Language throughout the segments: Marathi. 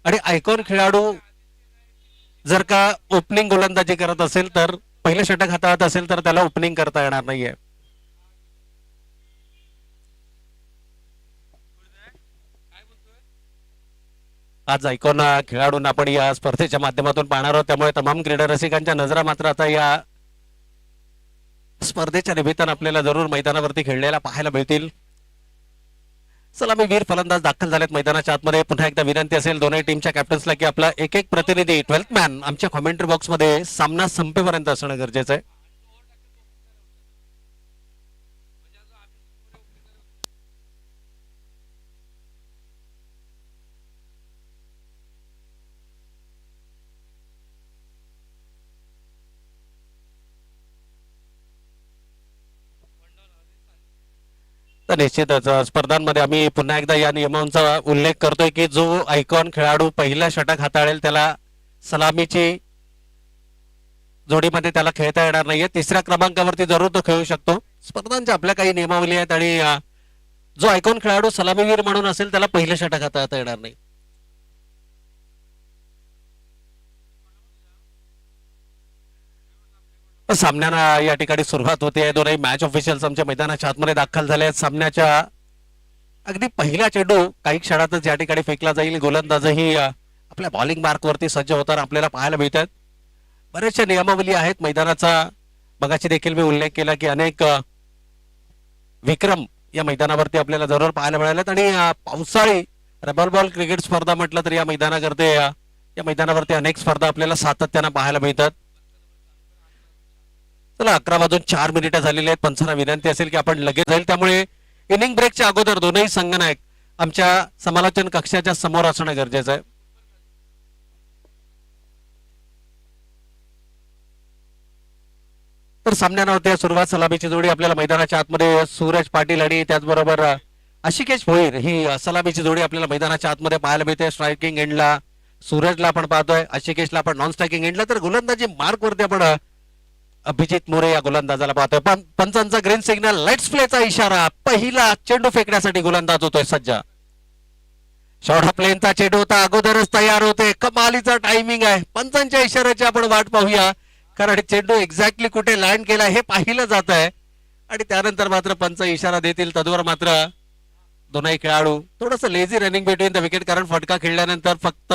आणि आयकॉन खेळाडू जर का ओपनिंग गोलंदाजी करत असेल तर पहिलं षटक हाताळत असेल तर त्याला ओपनिंग करता येणार नाहीये. आज आयकॉन खेळाडूंना आपण या स्पर्धेच्या माध्यमातून पाहणार आहोत, त्यामुळे तमाम क्रीडा रसिकांच्या नजरा मात्र आता या स्पर्धेच्या निमित्तानं आपल्याला जरूर मैदानावरती खेळलेला पाहायला मिळतील. सलामीवीर फलंदाज दाखल झालेत मैदानाच्या आतमध्ये. पुन्हा एकदा विनंती असेल दोन्ही टीमच्या कॅप्टन्सला की आपला एक एक प्रतिनिधी 12th मॅन आमच्या कॉमेंट्री बॉक्समध्ये सामना संपेपर्यंत असणं गरजेचं आहे. तर निश्चितच स्पर्धांमध्ये आम्ही पुन्हा एकदा या नियमांचा उल्लेख करतोय की जो आयकॉन खेळाडू पहिला षटक हाताळेल त्याला सलामीची जोडीमध्ये त्याला खेळता येणार नाहीये. तिसऱ्या क्रमांकावरती जरूर तो खेळू शकतो. स्पर्धांच्या आपल्या काही नियमावली आहेत आणि जो आयकॉन खेळाडू सलामीवीर म्हणून असेल त्याला पहिलं षटक हाताळता येणार नाही. सामन्याला या ठिकाणी सुरुवात होते. दोनही मॅच ऑफिशियल्स आमच्या मैदानाच्या आतमध्ये दाखल झाले आहेत. सामन्याच्या अगदी पहिला चेंडू काही क्षणातच या ठिकाणी फेकला जाईल. गोलंदाजही आपल्या बॉलिंग मार्कवरती सज्ज होताना आपल्याला पाहायला मिळतात. बरेचशा नियमावली आहेत मैदानाचा. मगाशी देखील मी उल्लेख केला की अनेक विक्रम या मैदानावरती आपल्याला जरूर पाहायला मिळालेत आणि पावसाळी रबर बॉल क्रिकेट स्पर्धा म्हटलं तर या मैदानाकरते या मैदानावरती अनेक स्पर्धा आपल्याला सातत्यानं पाहायला मिळतात. चला 11 वाजून 4 मिनिटं झालेली आहेत. पंचांना विनंती असेल की आपण लगेच जाईल, त्यामुळे इनिंग ब्रेकच्या अगोदर दोनही संघनायक आमच्या समालोचन कक्षाच्या समोर असणं गरजेचं आहे. तर सामन्यानंतर सुरुवात सलामीची जोडी आपल्याला मैदानाच्या आतमध्ये सूरज पाटील आणि त्याचबरोबर आशिकेश भोईर ही सलामीची जोडी आपल्याला मैदानाच्या आतमध्ये पाहायला मिळते. स्ट्रायकिंग एंडला सूरजला आपण पाहतोय, आशिकेशला आपण नॉन स्ट्रायकिंग एंडला, तर गोलंदाजी मार्क वरती आपण अभिजित मोरे या गोलंदाजाला पाहतोय. पण पंचांचा ग्रीन सिग्नल, लेट्स प्लेचा इशारा. पहिला चेंडू फेकण्यासाठी गोलंदाज होतोय सज्ज. शॉर्ट प्लेनचा चेंडू होता, अगोदरच तयार होते. कमालीचा टायमिंग आहे. पंचांच्या इशाऱ्याची आपण वाट पाहूया, कारण चेंडू एक्झॅक्टली कुठे लँड केला हे पाहिलं जात आहे आणि त्यानंतर मात्र पंच इशारा देतील. तद्वर मात्र दोनही खेळाडू थोडस lazy running between the wicket, कारण फटका खेळल्यानंतर फक्त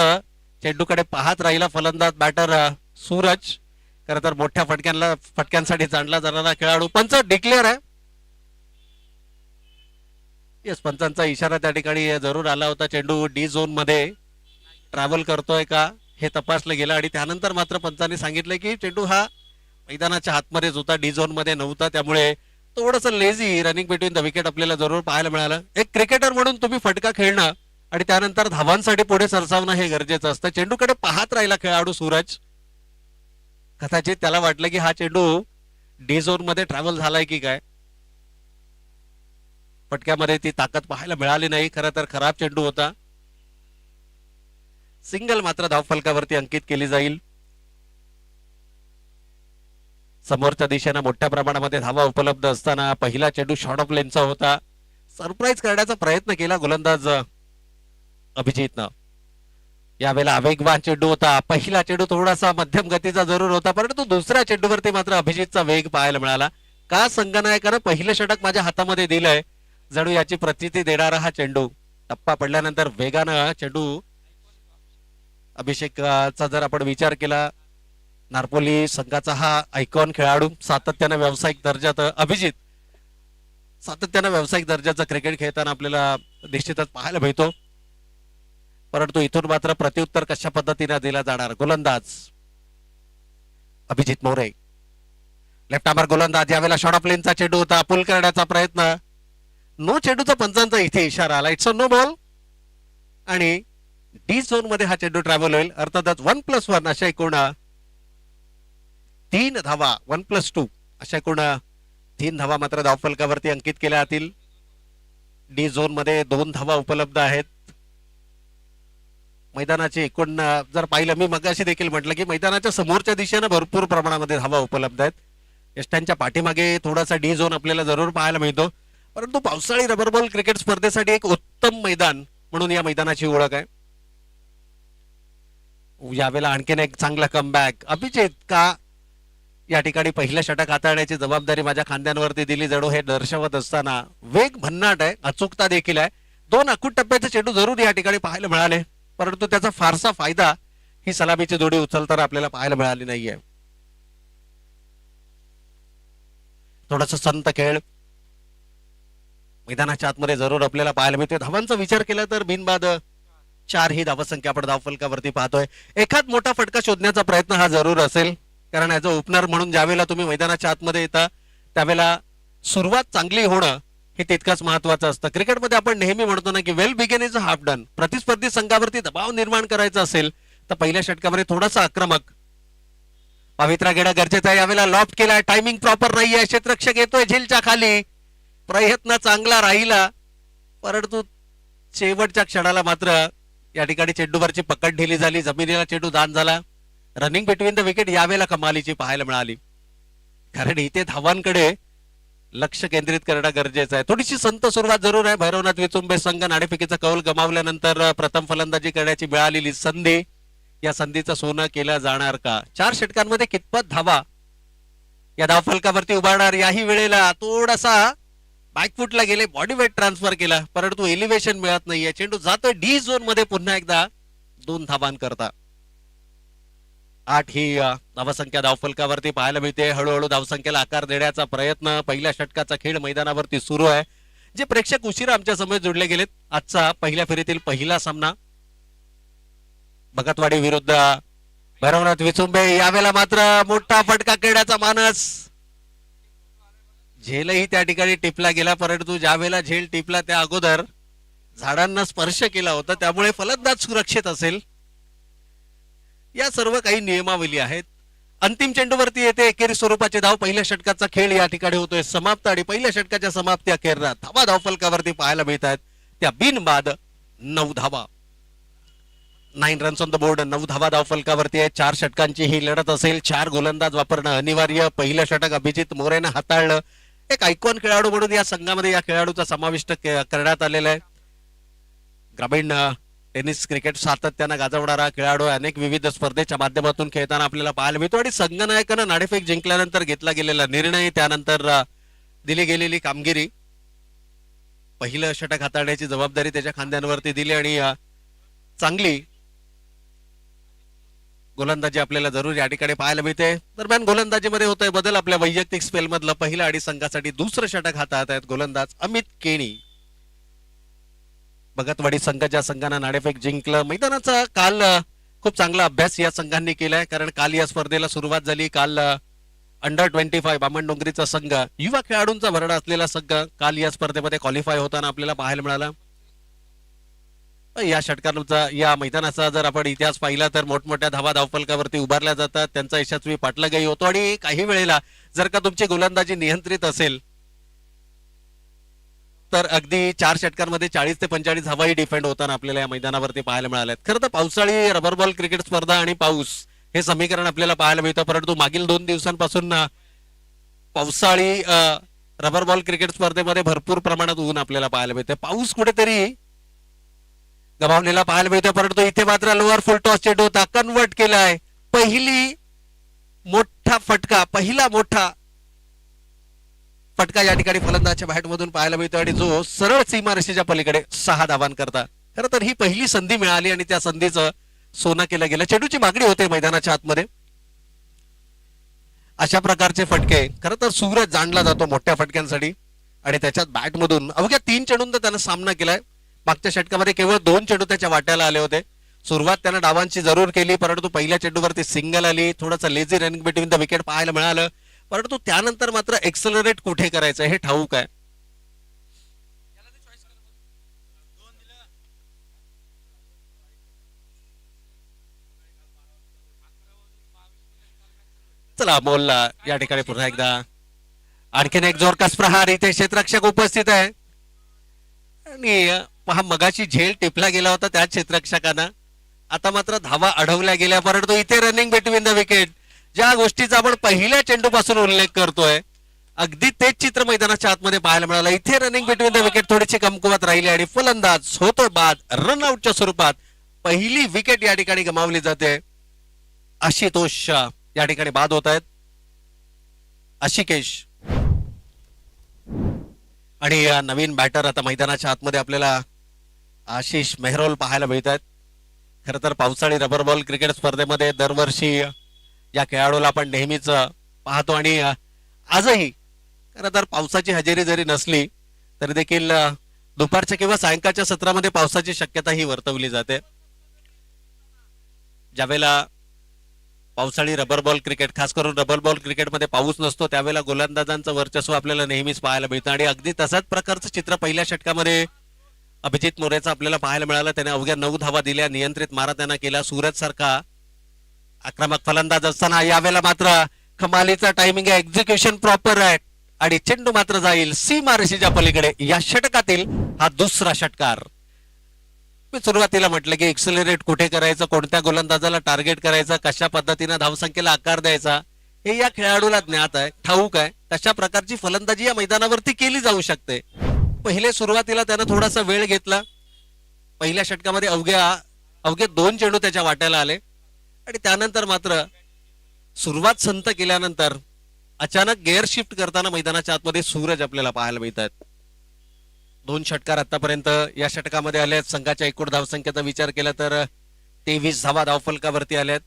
चेंडूकडे पाहत राहिला फलंदाज बॅटर सूरज. खरं तर मोठ्या फटक्यांसाठी जाणला जाणारा खेळाडू. पंच डिक्लेअर आहे. येस, पंचांचा इशारा त्या ठिकाणी जरूर आला होता. चेंडू डी झोन मध्ये ट्रॅव्हल करतोय का हे तपासलं गेलं आणि त्यानंतर मात्र पंचांनी सांगितलं की चेंडू हा मैदानाच्या आतमध्येच होता, डी झोन मध्ये नव्हता. त्यामुळे थोडस lazy running between the wicket आपल्याला जरूर पाहायला मिळालं. एक क्रिकेटर म्हणून तुम्ही फटका खेळणं आणि त्यानंतर धावांसाठी पुढे सरसावणं हे गरजेचं असतं. चेंडूकडे पाहत राहिला खेळाडू सूरज. कदाचित त्याला वाटलं की हा चेंडू डी झोन मध्ये ट्रॅव्हल झालाय की काय. फटक्यामध्ये ती ताकद पाहायला मिळाली नाही. खरं तर खराब चेंडू होता. सिंगल मात्र धावफलकावरती अंकित केली जाईल. समोरच्या दिशेने मोठ्या प्रमाणामध्ये धावा उपलब्ध असताना पहिला चेंडू शॉर्ट ऑफ लेनचा होता. सरप्राईज करण्याचा प्रयत्न केला गोलंदाज अभिजितनं. यावेळेला वेगवान चेंडू होता. पहिला चेंडू थोडासा मध्यम गतीचा जरूर होता, परंतु दुसऱ्या चेंडूवरती मात्र अभिजितचा वेग पाहायला मिळाला. का संघनायकानं पहिलं षटक माझ्या हातामध्ये दिलंय, जणू याची प्रचिती देणारा हा चेंडू. टप्पा पडल्यानंतर वेगानं चेंडू अभिषेकचा जर आपण विचार केला, नारपोली संघाचा हा आयकॉन खेळाडू सातत्यानं व्यावसायिक दर्जात, अभिजित सातत्यानं व्यावसायिक दर्जाचा क्रिकेट खेळताना आपल्याला निश्चितच पाहायला मिळतो. परंतु इथून मात्र प्रत्युत्तर कशा पद्धतीने दिला जाणार. गोलंदाज अभिजित मोरे, लेफ्ट आर्मर गोलंदाज. यावेळेला शॉर्ट ऑफ लेनचा चेंडू होता, पुल करण्याचा प्रयत्न. नो चेंडूचा पंचांचा इथे इशारा आला. इट्स अ नो बॉल आणि डी झोन मध्ये हा चेंडू ट्रॅव्हल होईल. अर्थातच 1+1 अशा एकूण 3 धावा, 1+2 अशा एकूण 3 धावा मात्र धावफलकावरती अंकित केल्या जातील. डी झोन मध्ये 2 धावा उपलब्ध आहेत. मैदानाचे एकूण जर पाहिलं, मी मगाशी देखील म्हटलं की मैदानाच्या समोरच्या दिशेने भरपूर प्रमाणामध्ये धावा उपलब्ध आहेत. यष्ट्यांच्या पाठीमागे थोडासा डी झोन आपल्याला जरूर पाहायला मिळतो, परंतु पावसाळी रबर बॉल क्रिकेट स्पर्धेसाठी एक उत्तम मैदान म्हणून या मैदानाची ओळख आहे. यावेळेला आणखीन एक चांगला कमबॅक. अभिजित का या ठिकाणी पहिलं षटक हाताळण्याची जबाबदारी माझ्या खांद्यांवरती दिली जणू हे दर्शवत असताना वेग भन्नाट आहे, अचूकता देखील आहे. 2 अखूट टप्प्याचे चेंडू जरूर या ठिकाणी पाहायला मिळाले, परंतु त्याचा फारसा फायदा ही सलामीची जोडी उचलताना आपल्याला पाहायला मिळाली नाहीये. थोडासा संत खेळ मैदानाच्या आतमध्ये जरूर आपल्याला पाहायला मिळते. धावांचा विचार केला तर बिनबाद 4 ही धावसंख्या आपण धावफलकावरती पाहतोय. एखाद मोठा फटका शोधण्याचा प्रयत्न हा जरूर असेल, कारण ऍज अ ओपनर म्हणून ज्यावेळेला तुम्ही मैदानाच्या आतमध्ये येता त्यावेळेला सुरुवात चांगली होणं हे तितकंच महत्वाचं असतं. क्रिकेटमध्ये आपण नेहमी म्हणतो ना की well begin is a half done. प्रतिस्पर्धी संघावरती दबाव निर्माण करायचा असेल तर पहिल्या षटकामध्ये थोडासा आक्रमक पवित्रा घेणं गरजेचं आहे. यावेळेला लॉफ्ट केलाय, टायमिंग प्रॉपर नाहीये, क्षेत्ररक्षक येतोय झेलच्या खाली, प्रयत्न चांगला राहिला परंतु शेवटच्या क्षणाला मात्र या ठिकाणी चेंडूवरची पकड ढिली झाली, जमिनीला चेंडू दान झाला. रनिंग बिटवीन द विकेट यावेळेला कमालीची पाहायला मिळाली, कारण इथे धावांकडे लक्ष केंद्रित करणं गरजेचं आहे. थोडीशी संत सुरुवात जरूर आहे. भैरवनाथ विचुंबे संघ नाणेफेकीचा कौल गमावल्यानंतर प्रथम फलंदाजी करण्याची वेळ आलेली संधी, या संधीचं सोनं केलं जाणार का? 4 षटकांमध्ये कितपत धावा या धावफलकावरती उभारणार? याही वेळेला थोडासा बॅकफुटला गेले, बॉडी वेट ट्रान्सफर केला परंतु एलिव्हेशन मिळत नाहीये. चेंडू जातोय डी झोन मध्ये, पुन्हा एकदा 2 धावांकरता 8 ही धावसंख्या धावफलकावरती पाहायला मिळते. हळूहळू धावसंख्येला आकार देण्याचा प्रयत्न पहिल्या षटकाचा खेळ मैदानावरती सुरू आहे. जे प्रेक्षक उशिरा आमच्या समोर जोडले गेलेत, आजचा पहिल्या फेरीतील पहिला सामना भगतवाडी विरुद्ध भैरवनाथ विचुंबे. यावेळेला मात्र मोठा फटका खेळण्याचा मानस, झेलही त्या ठिकाणी टिपला गेला परंतु ज्या वेळेला झेल टिपला त्या अगोदर झाडांना स्पर्श केला होता, त्यामुळे फलंदाज सुरक्षित असेल. या सर्व काही नियमावली आहेत. अंतिम चेंडूवरती येते एकेरी स्वरूपाचे धाव. पहिल्या षटकाचा खेळ या ठिकाणी होतोय समाप्त आणि पहिल्या षटकाच्या समाप्ती अखेरला धावा धावफलकावरती पाहायला मिळत आहेत. त्या बिनबाद 9 धावा, 9 रन्स ऑन द बोर्ड. 9 धावा धावफलकावरती आहे. 4 षटकांची ही लढत असेल. 4 गोलंदाज वापरणं अनिवार्य. पहिलं षटक अभिजित मोरेनं हाताळलं. एक आयकॉन खेळाडू म्हणून या संघामध्ये या खेळाडूचा समाविष्ट करण्यात आलेला आहे. ग्रामीण टेनिस क्रिकेट सातत्यानं गाजवणारा खेळाडू, अनेक विविध स्पर्धेच्या माध्यमातून खेळताना आपल्याला पाहायला मिळतो आणि संघनायकानं नाणेफेक जिंकल्यानंतर घेतला गेलेला निर्णय, त्यानंतर दिली गेलेली कामगिरी, पहिलं षटक हाताळण्याची जबाबदारी त्याच्या खांद्यांवरती दिली आणि चांगली गोलंदाजी आपल्याला जरूर या ठिकाणी पाहायला मिळते. दरम्यान गोलंदाजीमध्ये होतोय बदल. आपल्या वैयक्तिक स्पेल मधलं पहिलं आणि संघासाठी दुसरं षटक हातात आहेत गोलंदाज अमित केणी. भगतवाडी संघ ज्या संघानं नाणेफेक जिंकलं, मैदानाचा काल खूप चांगला अभ्यास या संघांनी केलाय, कारण काल या स्पर्धेला सुरुवात झाली. काल अंडर 25 बामणडोंगरीचा संघ, युवा खेळाडूंचा भरणा असलेला संघ काल या स्पर्धेमध्ये क्वालिफाय होताना आपल्याला पाहायला मिळाला. या षटकांचा, या मैदानाचा जर आपण इतिहास पाहिला तर मोठमोठ्या धावा धावफलकावरती उभारल्या जातात, त्यांचा यशस्वी पाठलागही होतो आणि काही वेळेला जर का तुमची गोलंदाजी नियंत्रित असेल तर अगदी 4 षटकांमध्ये 40 ते 45 धावाही डिफेंड होताना आपल्याला या मैदानावरती पाहायला मिळाल्या. खरं तर पावसाळी रबर बॉल क्रिकेट स्पर्धा आणि पाऊस हे समीकरण आपल्याला पाहायला मिळतं, परंतु मागील 2 दिवसांपासून पावसाळी रबर बॉल क्रिकेट स्पर्धेमध्ये भरपूर प्रमाणात ऊन आपल्याला पाहायला मिळते. पाऊस कुठेतरी गमावलेला पाहायला मिळतो, परंतु इथे मात्र लोअर फुल टॉस चेंडू होता, कन्वर्ट केलाय. पहिला मोठा फटका या ठिकाणी फलंदाजच्या बॅट मधून पाहायला मिळतो आणि जो सरळ सीमारेषेच्या पलीकडे 6 धावांकरता. खरं तर ही पहिली संधी मिळाली आणि त्या संधीचं सोनं केलं गेलं. चेंडूची मागणी होते मैदानाच्या आतमध्ये. अशा प्रकारचे फटके खरं तर सूरज जाणला जातो मोठ्या फटक्यांसाठी आणि त्याच्यात बॅट मधून अवघ्या 3 चेंडूंचा त्यानं सामना केलाय. मागच्या षटकामध्ये केवळ 2 चेंडू त्याच्या वाट्याला आले होते. सुरुवात त्यानं डावांची जरूर केली, परंतु पहिल्या चेंडूवरती सिंगल आली. थोडंसं lazy running between the wicket पाहायला मिळालं, परंतु त्यानंतर मात्र एक्सेलरेट कुठे करायचं हे ठाऊक आहे. चला मोलला या ठिकाणी पुन्हा एकदा आणखीन एक जोरकस प्रहार. इथे क्षेत्ररक्षक उपस्थित आहे आणि पहा मगाची झेल टिपला गेला होता त्या क्षेत्ररक्षकांना, आता मात्र धावा अडवल्या गेल्या, परंतु इथे रनिंग बिटवीन द विकेट ज्या गोष्टीचा आपण पहिल्या चेंडूपासून उल्लेख करतोय अगदी तेच चित्र मैदानाच्या आतमध्ये पाहायला मिळालं. इथे रनिंग बिटवीन द विकेट थोडीशी कमकुवत राहिली आणि फलंदाज होतो बाद रनआउटच्या स्वरूपात पहिली विकेट या ठिकाणी गमावली जाते. आशुतोष या ठिकाणी बाद होत आहेत. आशिकेश आणि नवीन बॅटर आता मैदानाच्या आतमध्ये आपल्याला आशिष मेहरोल पाहायला मिळत आहेत. खर तर पावसाळी रबर बॉल क्रिकेट स्पर्धेमध्ये दरवर्षी या खेळाडूला आपण नेहमीच पाहतो आणि आजही खर तर पावसाची हजेरी जरी नसली तरी देखील दुपारच्या किंवा सायंकाळच्या सत्रामध्ये पावसाची शक्यता ही वर्तवली जाते. ज्यावेळेला पावसाळी रबर बॉल क्रिकेट, खास करून रबर बॉल क्रिकेटमध्ये पाऊस नसतो त्यावेळेला गोलंदाजांचं वर्चस्व आपल्याला नेहमीच पाहायला मिळतं आणि अगदी तसाच प्रकारचं चित्र पहिल्या षटकामध्ये अभिजित मोरेचा आपल्याला पाहायला मिळालं. त्याने अवघ्या 9 धावा दिल्या, नियंत्रित मारा त्यांना केला. सूरज सारखा आक्रमक फलंदाज असताना यावेळेला मात्र कमालीचा टायमिंग आहे, एक्झिक्युशन प्रॉपर आहे आणि चेंडू मात्र जाईल सीमारेषेच्या पलीकडे. या षटकातील हा दुसरा षटकार. मी सुरुवातीला म्हटलं की एक्सेलरेट कुठे करायचं, कोणत्या गोलंदाजाला टार्गेट करायचं, कशा पद्धतीने धावसंख्येला आकार द्यायचा हे या खेळाडूला ज्ञात आहे, ठाऊक आहे. तशा प्रकारची फलंदाजी या मैदानावरती केली जाऊ शकते. पहिले सुरुवातीला त्यानं थोडासा वेळ घेतला. पहिल्या षटकामध्ये अवघे 2 चेंडू त्याच्या वाट्याला आले आणि त्यानंतर मात्र सुरुवात संत केल्यानंतर अचानक गेअर शिफ्ट करताना मैदानाच्या आतमध्ये सूरज आपल्याला पाहायला मिळतात. 2 षटकार आतापर्यंत या षटकामध्ये आले आहेत. संघाच्या एकूण धावसंख्येचा विचार केला तर 23 धावा धावफलकावरती आल्यात.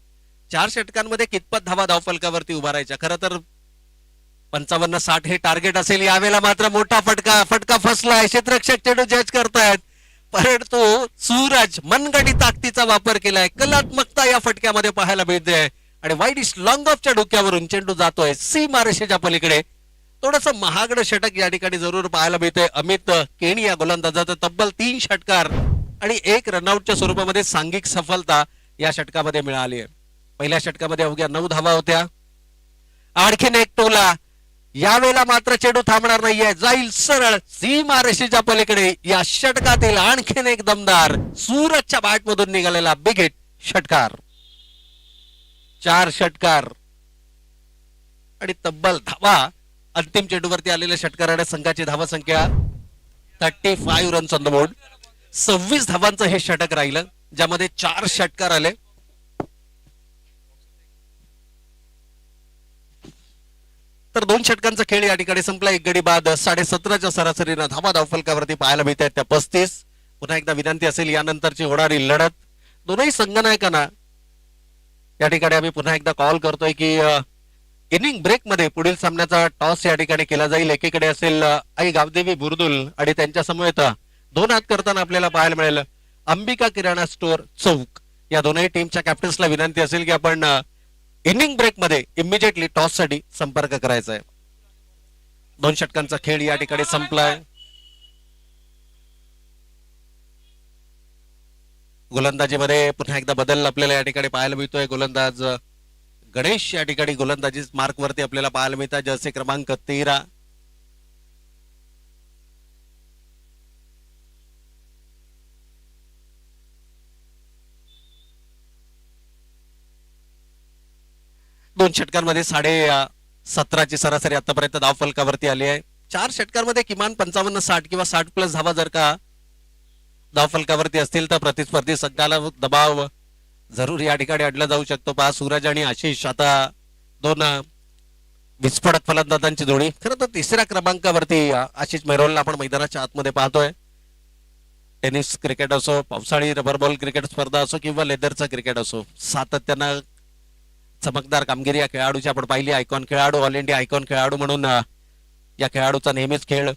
4 षटकांमध्ये कितपत धावा धावफलकावरती उभारायच्या. खरं तर 55-60 हे टार्गेट असेल. यावेळेला मात्र मोठा फटका फसलाय. क्षेत्ररक्षक चेंडू जज करतायत परंतु सूरज मनगटी ताकदीचा वापर केलाय. कलात्मकता या फटक्यामध्ये पाहायला मिळते आणि वाईड लॉंग ऑफच्या डोक्यावरून चेंडू जातोय सीमारेषेच्या पलीकडे. थोडस महागड षटक या ठिकाणी जरूर पाहायला मिळते. अमित केणी या गोलंदाजाचा तब्बल 3 षटकार आणि 1 रनआउटच्या स्वरूपामध्ये सांघिक सफलता या षटकामध्ये मिळाली आहे. पहिल्या षटकामध्ये अवघ्या 9 धावा होत्या. आणखीन एक टोला. यावेळेला मात्र चेंडू थांबणार नाहीये, जाईल सरळ सीमारेषेच्या पलीकडे. या षटकातील आणखीन एक दमदार सूरजच्या बॅट मधून निघालेला बिग हिट षटकार. 4 षटकार आणि तब्बल धावा. अंतिम चेंडूवरती आलेल्या षटकाराने संघाची धावा संख्या 35 रन्स ऑन द बोर्ड. 26 धावांचं हे षटक राहिलं ज्यामध्ये 4 षटकार आले. तर 2 षटकांचा खेळ या ठिकाणी संपला. 1 गडी बाद. 17.5च्या सरासरीनं धावा धावफलकावरती पाहायला मिळतात त्या 35. पुन्हा एकदा विनंती असेल यानंतरची होणारी लढत दोनही संघनायकांना या ठिकाणी आम्ही पुन्हा एकदा कॉल करतोय की इनिंग ब्रेक मध्ये पुढील सामन्याचा टॉस या ठिकाणी केला जाईल. एकीकडे असेल आई गावदेवी बुरदुल आणि त्यांच्या समवेत 2 हात करताना आपल्याला पाहायला मिळेल अंबिका किराणा स्टोअर चौक. या दोनही टीमच्या कॅप्टन्सला विनंती असेल की आपण इनिंग ब्रेक मध्ये इमिजिएटली टॉस साठी संपर्क करायचा आहे. 2 षटकांचा खेळ या ठिकाणी संपलाय. गोलंदाजीमध्ये पुन्हा एकदा बदल आपल्याला या ठिकाणी पाहायला मिळतोय. गोलंदाज गणेश या ठिकाणी गोलंदाजी मार्क वरती आपल्याला पाहायला मिळतात. जर्सी क्रमांक 13. दोन षटकांमध्ये 17.5ची सरासरी आतापर्यंत धावफलकावरती आली आहे. 4 षटकांमध्ये किमान 55-60 किंवा 60 प्लस धावा जर का धावफलकावरती असतील तर प्रतिस्पर्धी संघाला दबाव जरूर या ठिकाणी अडला जाऊ शकतो. पहा सूरज आणि आशिष आता 2 विस्फोटक फलंदाजांची जोडी. खरं तर 3ऱ्या क्रमांकावरती आशिष मेहरोलला आपण मैदानाच्या आतमध्ये पाहतोय. टेनिस क्रिकेट असो, पावसाळी रबर बॉल क्रिकेट स्पर्धा असो किंवा लेदरचा क्रिकेट असो, सातत्यानं चमकदार कामगिरी या खेळाडूची आपण पाहिली. आयकॉन खेळाडू, ऑल इंडिया आयकॉन खेळाडू म्हणून या खेळाडूचा नेहमीच खेळ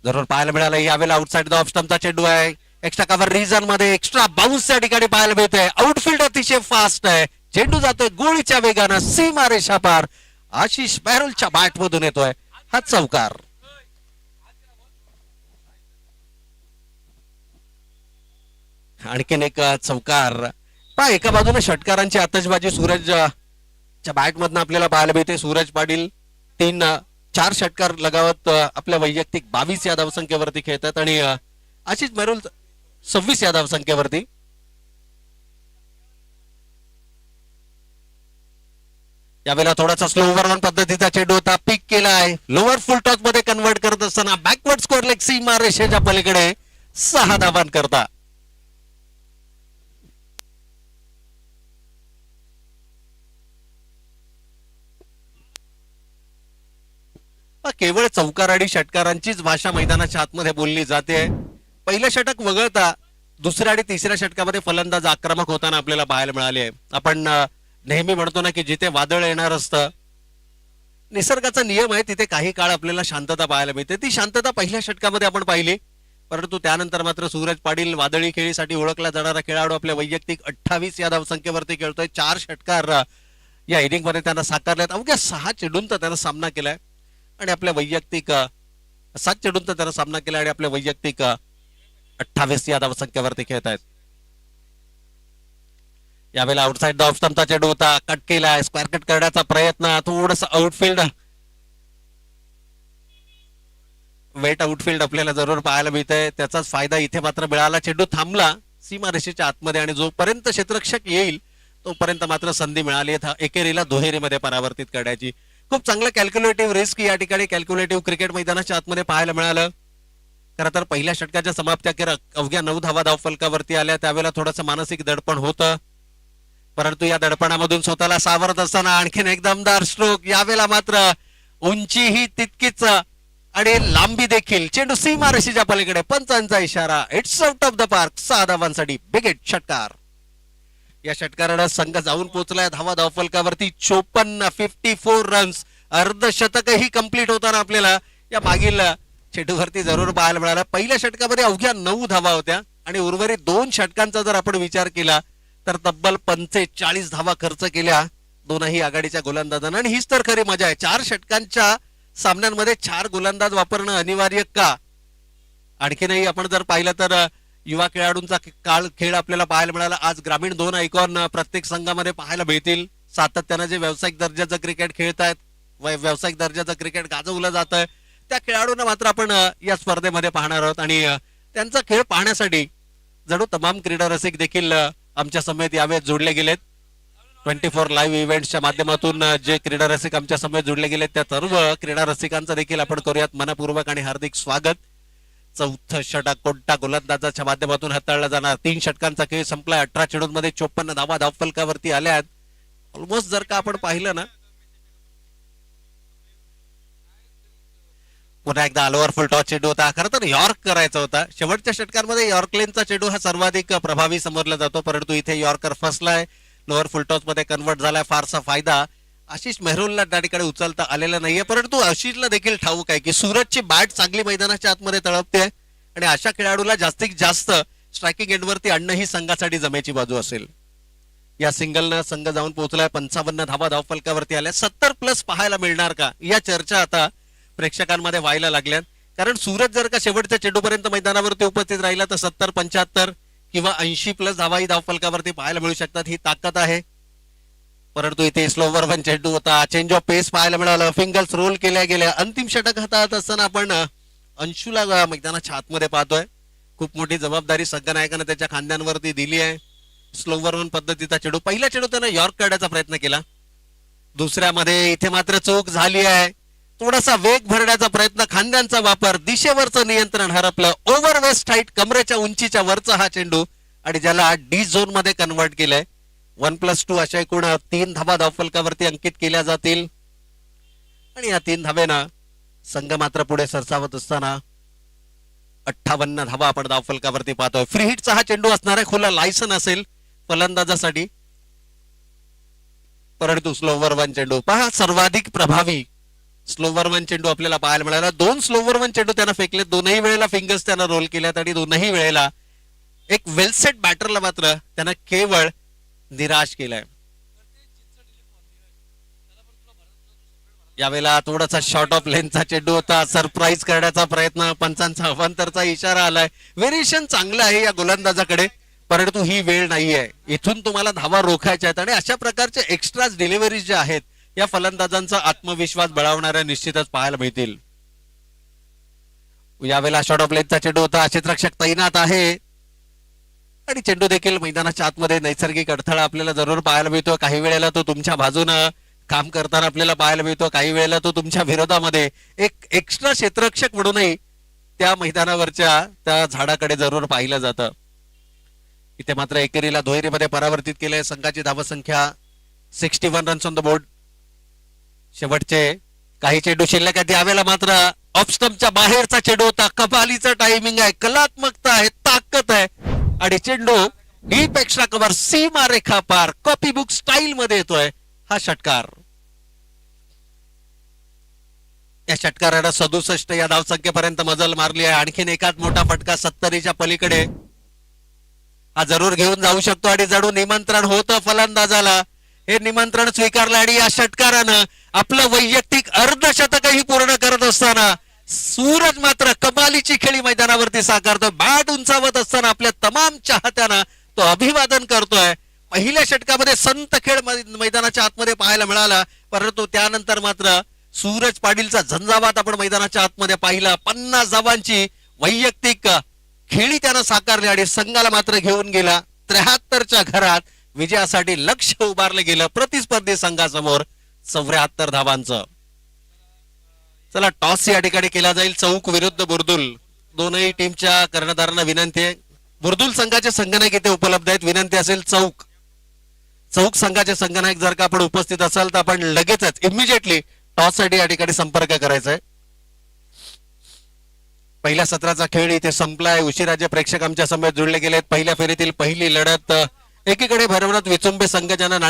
जरूर पाहायला मिळाला. यावेळेला आउटसाइड द ऑफ स्टंपचा चेंडू आहे. एक्स्ट्रा कव्हर रिजन मध्ये एक्स्ट्रा बाउन्स या ठिकाणी पाहायला मिळतोय. आउटफील्ड अतिशय फास्ट आहे. चेंडू जातोय गोळीच्या वेगानं सीमारेषा पार. आशिष मेहरोलच्या बॅट मधून येतोय हा चौकार. आणखीन एक चौकार. पहा एका बाजूने षटकारांची आतषबाजी सूरजच्या बॅट मधून आपल्याला पाहायला मिळते. सूरज पाटील 4 षटकार लगावत आपल्या वैयक्तिक 22 या धावसंख्येवरती खेळतात आणि आशिष मेहरोल 26 या धावसंख्येवरती. यावेळेला थोडासा स्लो ओव्हरऑन पद्धतीचा चेंडू होता. पिक केलाय. लोअर फुल टॉस मध्ये कन्वर्ट करत असताना बॅकवर्ड स्कोअर लेग सीमा रेषेच्या पलीकडे 6 धावांकरता. केवळ चौकार आणि षटकारांचीच भाषा मैदानाच्या आतमध्ये बोलली जाते. पहिलं षटक वगळता दुसऱ्या आणि तिसऱ्या षटकामध्ये फलंदाज आक्रमक होताना आपल्याला पाहायला मिळाले. आपण नेहमी म्हणतो ना की जिथे वादळ येणार असतं, निसर्गाचा नियम आहे, तिथे काही काळ आपल्याला शांतता पाहायला मिळते. ती शांतता पहिल्या षटकामध्ये आपण पाहिली. परंतु त्यानंतर मात्र सूरज पाटील वादळी खेळीसाठी ओळखला जाणारा खेळाडू आपल्या वैयक्तिक 28 या धावसंख्येवरती खेळतोय. 4 षटकार या इनिंग मध्ये त्यांना साकारल्यात. अवघ्या 6 चेंडूंचा त्यानं सामना केलाय आणि आपल्या वैयक्तिक 7 चेंडूंचा त्यानं सामना केला आणि आपल्या वैयक्तिक 28 या धावसंख्येवरती खेळत आहेत. यावेळेला आउटसाइड द ऑफ स्टंपचा चेंडू होता, कट केला, स्क्वेअर कट करण्याचा प्रयत्न, थोडस आउटफील्ड वेट आउटफील्ड आपल्याला जरूर पाहायला मिळतंय. त्याचाच फायदा इथे मात्र मिळाला. चेंडू थांबला सीमारेषेच्या आतमध्ये आणि जोपर्यंत क्षेत्ररक्षक येईल तोपर्यंत मात्र संधी मिळाली एकेरीला दुहेरीमध्ये परावर्तित करण्याची. खूप चांगलं कॅल्क्युलेटिव्ह रिस्क या ठिकाणी कॅल्क्युलेटिव्ह क्रिकेट मैदानाच्या आतमध्ये पाहायला मिळालं. खरं तर पहिल्या षटकाच्या समाप्त्या अवघ्या 9 धावा धाव फलकावरती आल्या. त्यावेळेला थोडंसं मानसिक दडपण होतं, परंतु या दडपणामधून स्वतःला सावरत असताना आणखीन एक दमदार स्ट्रोक. यावेळेला मात्र उंची ही तितकीच आणि लांबी देखील. चेंडू सीमारेषेच्या पलीकडे, पंचांचा इशारा, it's out of the park. 6 धावांसाठी बिगेट षटकार. या षटकारानं संघ जाऊन पोहोचलाय धावा धाव फलकावरती 54, 54 रन्स. अर्धशतकही कंप्लीट होताना आपल्याला या मागील चेंडूवरती जरूर पाहायला मिळाला. पहिल्या षटकामध्ये अवघ्या 9 धावा होत्या आणि उर्वरित 2 षटकांचा जर आपण विचार केला तर तब्बल 45 धावा खर्च केल्या दोनही आघाडीच्या गोलंदाजांना. आणि हीच तर खरी मजा आहे. 4 षटकांच्या सामन्यांमध्ये 4 गोलंदाज वापरणं अनिवार्य का? आणखीनही आपण जर पाहिलं तर युवा खेळाडूंचा खेळ आपल्याला पाहायला मिळाला. आज ग्रामीण 2 आयकॉन प्रत्येक संघामध्ये पाहायला मिळतील. सातत्यानं जे व्यावसायिक दर्जाचं क्रिकेट खेळतायत, व्यावसायिक दर्जाचं क्रिकेट गाजवलं जात आहे, त्या खेळाडूंना मात्र आपण या स्पर्धेमध्ये पाहणार आहोत. आणि त्यांचा खेळ पाहण्यासाठी जणू तमाम क्रीडा रसिक देखील आमच्या समेत यावेळेस जोडले गेलेत. 24 लाईव्ह इव्हेंट्सच्या माध्यमातून जे क्रीडा रसिक आमच्या समेत जोडले गेलेत त्या सर्व क्रीडा रसिकांचं देखील आपण करूयात मनपूर्वक आणि हार्दिक स्वागत. चौथं षटक कोणत्या गोलंदाजाच्या माध्यमातून हाताळला जाणार? 3 षटकांचा खेळ संपलाय. 18 चेंडूंमध्ये 54 धावा धावफलकावरती आल्यात. ऑलमोस्ट जर का आपण पाहिलं ना, पुन्हा एकदा ऑलओव्हर फुल टॉस चेंडू होता. खरं तर यॉर्क करायचा होता. शेवटच्या षटकांमध्ये यॉर्कलेनचा चेंडू हा सर्वाधिक प्रभावी समजला जातो, परंतु इथे यॉर्कर फसलाय. लोअर फुल टॉस मध्ये कन्वर्ट झालाय. फारसा फायदा आशिष मेहरुलला त्या ठिकाणी उचलता आलेला नाहीये. परंतु आशिषला देखील ठाऊक आहे की सूरजची बॅट चांगली मैदानाच्या आतमध्ये तळपते आणि अशा खेळाडूला जास्तीत जास्त स्ट्रायकिंग एंडवरती आणणं ही संघासाठी जमेची बाजू असेल. या सिंगलनं संघ जाऊन पोहोचलाय. 55 धावा धावफलकावरती आल्या. 70 प्लस पाहायला मिळणार का, या चर्चा आता प्रेक्षकांमध्ये व्हायला लागल्यात. कारण सूरज जर का शेवटच्या चेंडूपर्यंत मैदानावरती उपस्थित राहिला तर 70, 75 किंवा 80 प्लस धावाही धावफलकावरती पाहायला मिळू शकतात. ही ताकद आहे. परंतु इथे स्लोवर वन चेंडू होता. चेंज ऑफ पेस पाहायला मिळालं. फिंगल्स रोल केल्या गेल्या. अंतिम षटक हातात असताना आपण अंशुला मैदानाच्या आतमध्ये पाहतोय. खूप मोठी जबाबदारी संघनायकानं त्याच्या खांद्यांवरती दिली आहे. स्लोवर वन पद्धतीचा चेंडू. पहिला चेंडू त्यानं यॉर्क काढण्याचा प्रयत्न केला. दुसऱ्यामध्ये इथे मात्र चूक झाली आहे. थोडासा वेग भरण्याचा प्रयत्न, खांद्यांचा वापर, दिशेवरचं नियंत्रण हरपलं. ओव्हर वेस्ट हाईट, कमरेच्या उंचीच्या वरचा हा चेंडू आणि ज्याला डी झोन मध्ये कन्वर्ट केलंय. 1+2 अशा एकूण 3 धावा धावफलकावरती अंकित केल्या जातील आणि या 3 धावेनं संघ मात्र पुढे सरसावत असताना 58 धावा आपण धावफलकावरती पाहतोय. फ्री हिटचा हा चेंडू असणार आहे. खुला लायसन असेल फलंदाजासाठी, परंतु स्लोवर वन चेंडू पहा, सर्वाधिक प्रभावी स्लोवर वन चेंडू आपल्याला पाहायला मिळाला. 2 स्लोवर वन चेंडू त्यानं फेकले. दोनही वेळेला फिंगर्स त्यानं रोल केल्यात आणि दोनही वेळेला एक वेलसेट बॅटरला मात्र त्यानं केवळ निराश केलाय. यावेळेला थोडासा शॉर्ट ऑफ लेनचा चेंडू होता. सरप्राईज करण्याचा प्रयत्न, पंचांचा अवांतरचा इशारा आलाय. व्हेरिएशन चांगलं आहे या गोलंदाजाकडे, परंतु ही वेळ नाहीये. इथून तुम्हाला धावा रोखायच्या आहेत आणि अशा प्रकारचे एक्स्ट्रा डिलिव्हरीज ज्या आहेत या फलंदाजांचा आत्मविश्वास बळावणाऱ्या निश्चितच पाहायला मिळतील. यावेळेला शॉर्ट ऑफ लेनचा चेंडू होता. क्षेत्ररक्षक तैनात आहे आणि चेंडू देखील मैदानाच्या आतमध्ये नैसर्गिक अडथळा आपल्याला जरूर पाहायला मिळतो. काही वेळेला तो तुमच्या बाजूनं काम करताना आपल्याला पाहायला मिळतो, काही वेळेला तो तुमच्या विरोधामध्ये. एक एक्स्ट्रा क्षेत्ररक्षक म्हणूनही त्या मैदानावरच्या त्या झाडाकडे जरूर पाहिलं जातं. इथे मात्र एकेरीला दुहेरीमध्ये परावर्तित केले. संघाची धावसंख्या 61 रन्स ऑन द बोर्ड. शेवटचे काही चेंडू शिल्लक आहे त्यावेळेला मात्र ऑफ स्टंपच्या बाहेरचा चेंडू होता. कमालीचं टायमिंग आहे, कलात्मकता आहे, ताकद आहे आणि चेंडू डीप एक्स्ट्रा कव्हर सीमा रेखा पार कॉपी बुक स्टाईल मध्ये येतोय हा षटकार. या षटकारानं 67 या धावसंख्येपर्यंत मजल मारली आहे. आणखीन एकाच मोठा फटका 70च्या पलीकडे हा जरूर घेऊन जाऊ शकतो आणि जणू निमंत्रण होतं फलंदाजाला. हे निमंत्रण स्वीकारलं आणि या षटकारानं आपलं वैयक्तिक अर्धशतकही पूर्ण करत असताना सूरज मात्र कमालीची खेळी मैदानावरती साकारतोय. बॅट उंचावत असताना आपल्या तमाम चाहत्यांना तो अभिवादन करतोय. पहिल्या षटकामध्ये संत खेळ मैदानाच्या आतमध्ये पाहायला मिळाला, परंतु त्यानंतर मात्र सूरज पाटीलचा झंझावात आपण मैदानाच्या आतमध्ये पाहिला. 50 धावांची वैयक्तिक खेळी त्यानं साकारली आणि संघाला मात्र घेऊन गेला 73च्या घरात. विजयासाठी लक्ष्य उभारलं गेलं प्रतिस्पर्धी संघासमोर 74 धावांचं. चला टॉस या ठिकाणी केला जाईल चौक विरुद्ध बुर्दुल. दोनही टीमच्या कर्णधारांना विनंती आहे. बुर्दुल संघाचे संघनायक इथे उपलब्ध आहेत. विनंती असेल चौक संघाचे संघनायक जर का आपण उपस्थित असाल तर आपण लगेचच इमिजिएटली टॉस साठी या ठिकाणी संपर्क करायचा आहे. पहिल्या सत्राचा खेळ इथे संपलाय. उशिराचे प्रेक्षक आमच्या समोर जुळले गेलेत. पहिल्या फेरीतील पहिली लढत एकीकडे भरवण्यात विचुंबे संघ ज्यांना